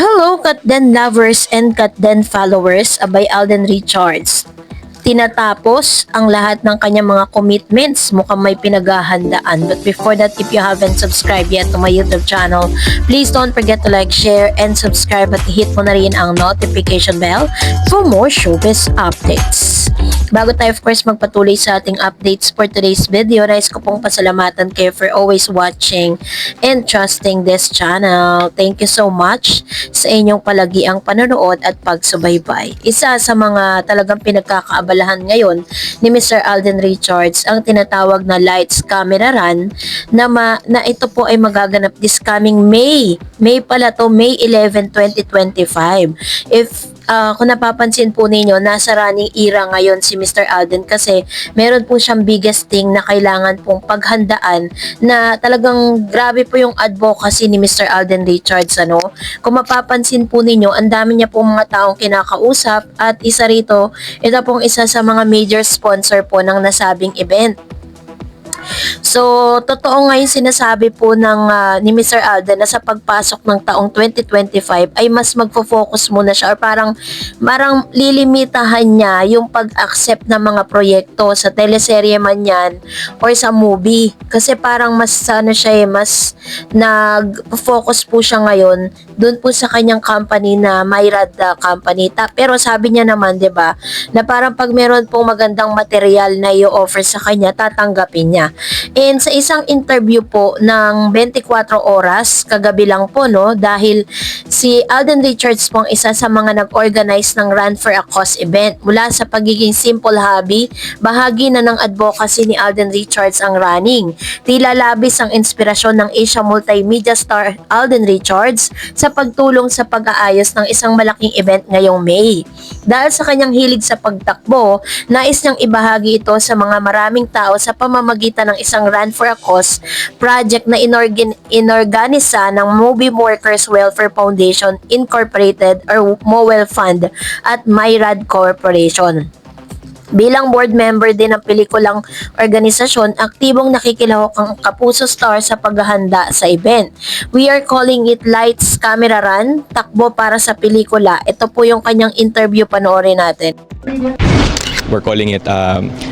Hello, Katden lovers and Katden followers, abay Alden Richards. Tinatapos ang lahat ng kanyang mga commitments, mukhang may pinaghahandaan. But before that, if you haven't subscribed yet to my YouTube channel, please don't forget to like, share, and subscribe at hit mo na rin ang notification bell for more showbiz updates. Bago tayo of course magpatuloy sa ating updates for today's video, nais ko pong pasalamatan kayo for always watching and trusting this channel. Thank you so much sa inyong palagiang panonood at pagsubaybay. Isa sa mga talagang pinagkakaabalahan ngayon ni Mr. Alden Richards ang tinatawag na Lights Camera Run na ito po ay magaganap this coming May. May pala to, May 11, 2025. Kung napapansin po ninyo, nasa running era ngayon si Mr. Alden kasi meron po siyang biggest thing na kailangan pong paghandaan na talagang grabe po yung advocacy ni Mr. Alden Richards. Kung mapapansin po ninyo, ang dami niya pong mga taong kinakausap at isa rito, ito pong isa sa mga major sponsor po ng nasabing event. So, totoo nga yung sinasabi po ni Mr. Alden na sa pagpasok ng taong 2025 ay mas magfo-focus muna siya or parang lilimitahan niya yung pag-accept ng mga proyekto sa teleserye man yan or sa movie. Kasi parang mas mas nag-focus po siya ngayon dun po sa kanyang company na Myrad company. Pero sabi niya naman, 'di ba, na parang pag meron pong magandang material na i-offer sa kanya, tatanggapin niya. And sa isang interview po ng 24 oras, kagabi lang po, dahil si Alden Richards po ang isa sa mga nag-organize ng Run for a Cause event. Mula sa pagiging simple hobby, bahagi na ng advocacy ni Alden Richards ang running. Tila labis ang inspirasyon ng Asia multimedia star Alden Richards sa pagtulong sa pag-aayos ng isang malaking event ngayong May. Dahil sa kanyang hilig sa pagtakbo, nais niyang ibahagi ito sa mga maraming tao sa pamamagitan ng isang Run for a Cause project na inorganisa ng Movie Workers Welfare Foundation Incorporated or MOWEL Fund at Myrad Corporation. Bilang board member din ng pelikulang organisasyon, aktibong nakikilahok ang Kapuso Star sa paghahanda sa event. We are calling it Lights Camera Run, takbo para sa pelikula. Ito po yung kanyang interview, panoorin natin. We're calling it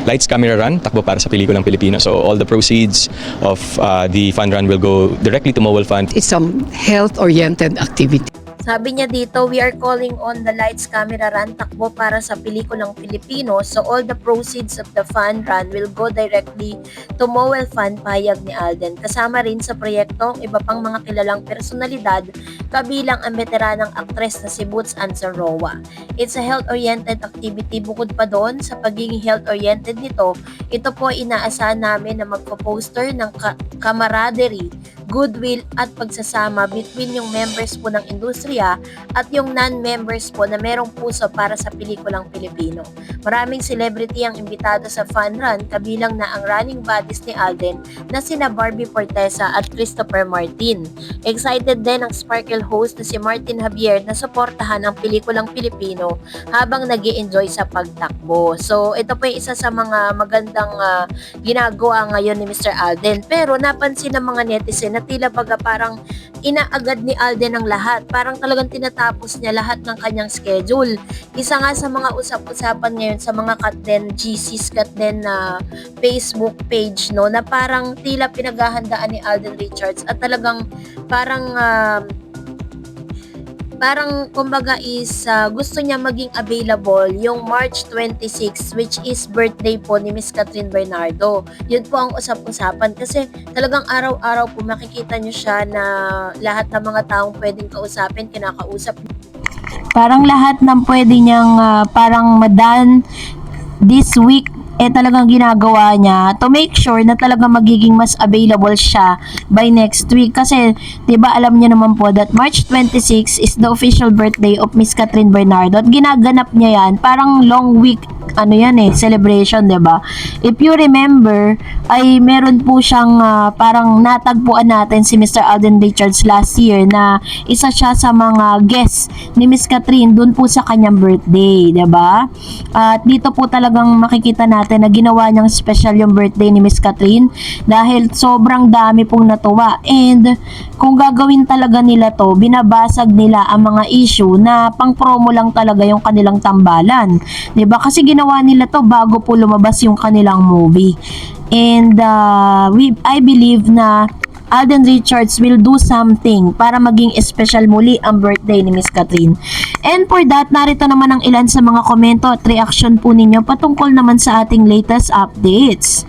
Lights Camera Run, takbo para sa pelikulang Pilipino. So all the proceeds of the fund run will go directly to MOWEL Fund. It's some health-oriented activity. Sabi niya dito, we are calling on the Lights Camera Run, takbo para sa pelikulang Pilipino. So all the proceeds of the fund run will go directly to MOWEL Fund, pahayag ni Alden. Kasama rin sa proyekto iba pang mga kilalang personalidad, kabilang ang veteranang aktres na si Boots Ansaroa. It's a health-oriented activity. Bukod pa doon sa pagiging health-oriented nito, ito po inaasahan namin na magpo-poster ng camaraderie, goodwill at pagsasama between yung members po ng industriya at yung non-members po na merong puso para sa pelikulang Pilipino. Maraming celebrity ang imbitado sa fun run, kabilang na ang running buddies ni Alden na sina Barbie Fortesa at Christopher Martin. Excited din ang Sparkle host na si Martin Javier na suportahan ang pelikulang Pilipino habang nag-i-enjoy sa pagtakbo. So ito po yung isa sa mga magandang ginagawa ngayon ni Mr. Alden. Pero napansin ng mga netizen na tila baga parang inaagad ni Alden ang lahat. Parang talagang tinatapos niya lahat ng kanyang schedule. Isa nga sa mga usap-usapan ngayon sa mga Katden GCs, Katden na Facebook page, na parang tila pinaghahandaan ni Alden Richards at talagang parang kumbaga is gusto niya maging available yung March 26, which is birthday po ni Miss Catherine Bernardo. Yun po ang usap-usapan kasi talagang araw-araw po makikita niyo siya na lahat ng mga taong pwedeng kausapin, kinakausap. Parang lahat ng pwede niyang parang madan this week talagang ginagawa niya to make sure na talagang magiging mas available siya by next week. Kasi, 'di ba, alam niyo naman po that March 26 is the official birthday of Miss Catherine Bernardo at ginaganap niya yan parang long week ano yan celebration, 'di ba? If you remember, ay meron po siyang parang natagpuan natin si Mr. Alden Richards last year na isa siya sa mga guests ni Miss Catherine doon po sa kanyang birthday, 'di ba? At dito po talagang makikita natin na ginawa niyang special yung birthday ni Miss Catherine dahil sobrang dami pong natuwa. And kung gagawin talaga nila to, binabasag nila ang mga issue na pang promo lang talaga yung kanilang tambalan. 'Di ba? Kasi ginawa nila to bago po lumabas yung kanilang movie. And I believe na Alden Richards will do something para maging special muli ang birthday ni Miss Catherine. And for that, narito naman ang ilan sa mga komento at reaction po ninyo patungkol naman sa ating latest updates.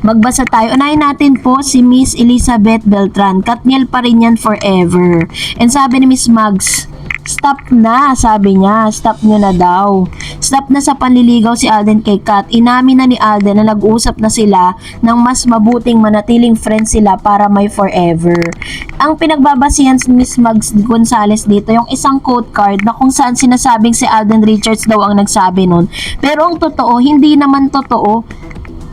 Magbasa tayo. Unahin natin po si Miss Elizabeth Beltran. Katniel pa rin yan forever. And sabi ni Miss Mags, stop na, sabi niya. Stop nyo na daw. Stop na sa panliligaw si Alden kay Kat. Inamin na ni Alden na nag-uusap na sila ng mas mabuting manatiling friends sila para may forever. Ang pinagbabasihan si Miss Mags Gonzales dito, yung isang quote card na kung saan sinasabing si Alden Richards daw ang nagsabi nun. Pero ang totoo, hindi naman totoo.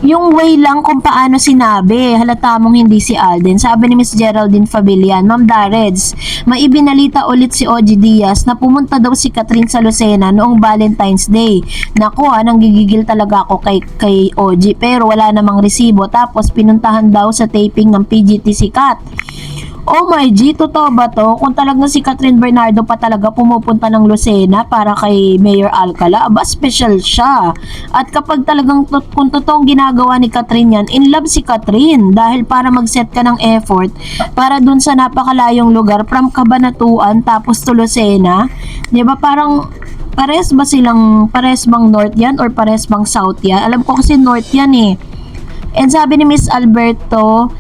Yung way lang kung paano sinabi, halata mong hindi si Alden. Sabi ni Miss Geraldine Fabian, Ma'am Dareds, may ibinalita ulit si OG Diaz na pumunta daw si Catherine sa Lucena noong Valentine's Day. Naku, nang gigigil talaga ako kay OG, pero wala namang resibo. Tapos pinuntahan daw sa taping ng PGT si Kat. Oh my G, totoo ba to? Kung talagang si Catherine Bernardo pa talaga pumupunta ng Lucena para kay Mayor Alcala, aba special siya. At kapag talagang kung totoong ginagawa ni Catherine yan, in love si Catherine dahil para mag-set ka ng effort para dun sa napakalayong lugar from Cabanatuan tapos to Lucena, 'di ba? Parang pares bang north yan or pares bang south yan? Alam ko kasi north yan And sabi ni Miss Alberto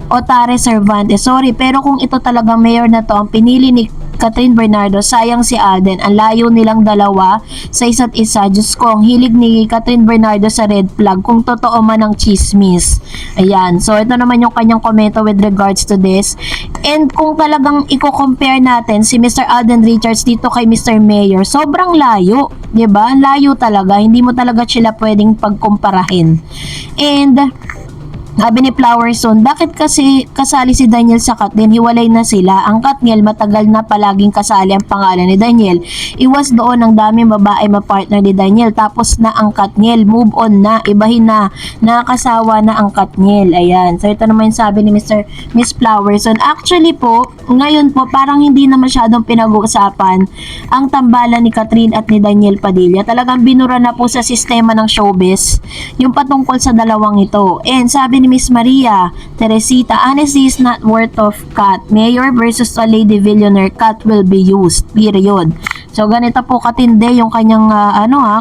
Otare Cervantes, sorry, pero kung ito talagang mayor na to ang pinili ni Catherine Bernardo, sayang si Alden. Ang layo nilang dalawa sa isa't isa. Diyos ko, ang hilig ni Catherine Bernardo sa red flag, kung totoo man ang chismis. Ayan, so ito naman yung kanyang komento with regards to this. And kung talagang i-compare natin si Mr. Alden Richards dito kay Mr. Mayor, sobrang layo, 'di ba? Layo talaga, hindi mo talaga sila pwedeng pagkumparahin. And sabi ni Flowerson, bakit kasi kasali si Daniel sa Katniel? Hiwalay na sila. Ang Katniel matagal na palaging kasali ang pangalan ni Daniel. Iwas doon ang daming babae ma-partner ni Daniel. Tapos na ang Katniel. Move on na. Ibahin na. Nakasawa na ang Katniel. Ayan. So ito naman yung sabi ni Miss Flowerson. Actually po, ngayon po parang hindi na masyadong pinag-uusapan ang tambalan ni Catherine at ni Daniel Padilla. Talagang binura na po sa sistema ng showbiz yung patungkol sa dalawang ito. And sabi ni Miss Maria Teresita, honesty is not worth of Kat. Mayor versus a lady billionaire, Kat will be used. Period. So ganito po katindi yung kanyang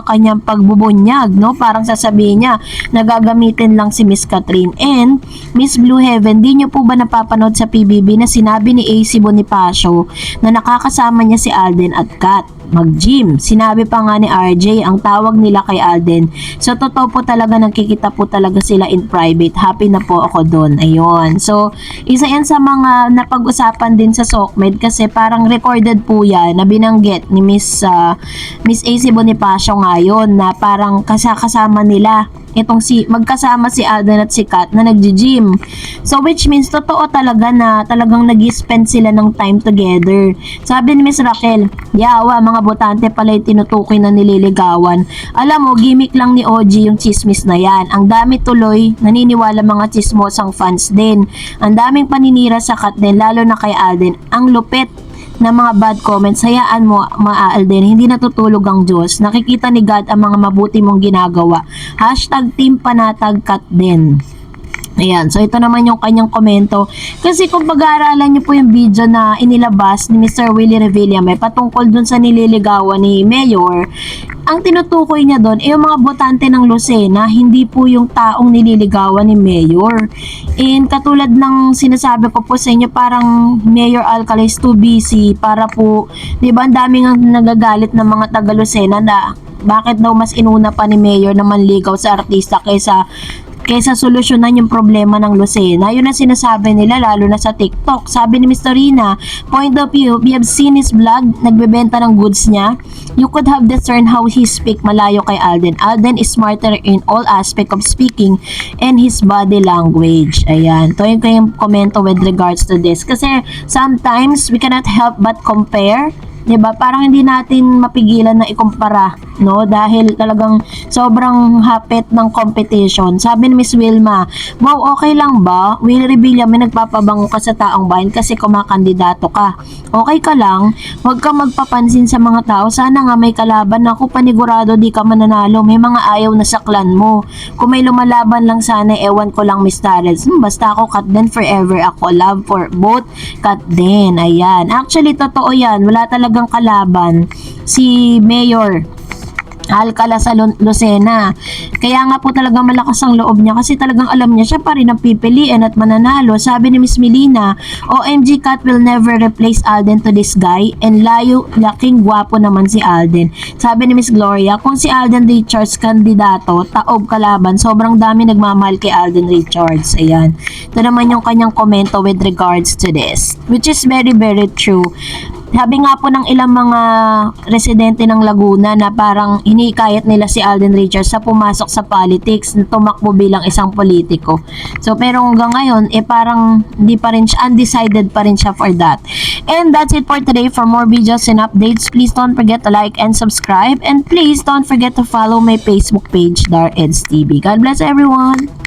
kanyang pagbubunyag, no? Parang sasabihin niya nagagamitin lang si Miss Catherine. And Miss Blue Heaven, di niyo po ba napapanood sa PBB na sinabi ni AC Bonifacio na nakakasama niya si Alden at Kat mag-gym? Sinabi pa nga ni RJ ang tawag nila kay Alden. So totoo po talaga, nagkikita po talaga sila in private. Happy na po ako doon. Ayun. So isa yan sa mga napag-usapan din sa SOCMED kasi parang recorded po yan na binanggit ni Miss AC Bonifacio ngayon na parang kasama nila magkasama si Alden at si Kat na nagji-gym. So which means totoo talaga na talagang nag-spend sila ng time together. Sabi ni Miss Raquel, yawa, mga botante pala yung tinutukoy na nililigawan. Alam mo, gimmick lang ni OG yung chismis na yan. Ang dami tuloy, naniniwala mga chismosang fans din. Ang daming paninira sa Kat din, lalo na kay Alden. Ang lupit na mga bad comments, hayaan mo Alden, hindi natutulog ang Diyos. Nakikita ni God ang mga mabuti mong ginagawa. #team panatag Kat din. Ayan, so ito naman yung kanyang komento. Kasi kung pag-aaralan niyo po yung video na inilabas ni Mr. Willie Revilla may patungkol dun sa nililigawan ni Mayor, ang tinutukoy niya doon yung mga botante ng Lucena, hindi po yung taong nililigawan ni Mayor. And katulad ng sinasabi ko po sa inyo, parang Mayor Alcala is too busy para po, di ba, ang daming nagagalit ng mga taga Lucena na bakit daw mas inuna pa ni Mayor na manligaw sa artista kaysa solusyonan yung problema ng Lucena. Yun ang sinasabi nila, lalo na sa TikTok. Sabi ni Mr. Rina, point of view, we have seen his vlog, nagbebenta ng goods niya. You could have discerned how he speak malayo kay Alden. Alden is smarter in all aspect of speaking and his body language. Ayan. Ito yung komento with regards to this. Kasi sometimes we cannot help but compare. 'Di ba? Parang hindi natin mapigilan na ikumpara, no? Dahil talagang sobrang hapit ng competition. Sabi ni Miss Wilma, "Wow, okay lang ba? Will Revilla, may nagpapabango ka sa taong bayan kasi kumakandidato ka. Okay ka lang? Huwag kang magpapansin sa mga tao. Sana nga may kalaban ako, panigurado di ka mananalo. May mga ayaw na sa clan mo. Kung may lumalaban lang sana, ewan ko lang, Miss Tarrels. Basta ako cut din forever ako. Love for both cut din." Ayan. Actually, totoo yan. Wala talagang kalaban si Mayor Alcala sa Lucena. Kaya nga po talagang malakas ang loob niya kasi talagang alam niya siya pa rin ang pipiliin at mananalo. Sabi ni Miss Melina, OMG Kat will never replace Alden to this guy, and laking gwapo naman si Alden. Sabi ni Miss Gloria, kung si Alden Richards kandidato, taob kalaban, sobrang dami nagmamahal kay Alden Richards. Ayan. Ito naman yung kanyang komento with regards to this, which is very very true. Sabi nga po ng ilang mga residente ng Laguna na parang hinikayat nila si Alden Richards sa pumasok sa politics, na tumakbo bilang isang politiko. So pero hanggang ngayon, parang hindi pa rin siya, undecided pa rin siya for that. And that's it for today. For more videos and updates, please don't forget to like and subscribe. And please don't forget to follow my Facebook page, Dar Eds TV. God bless everyone!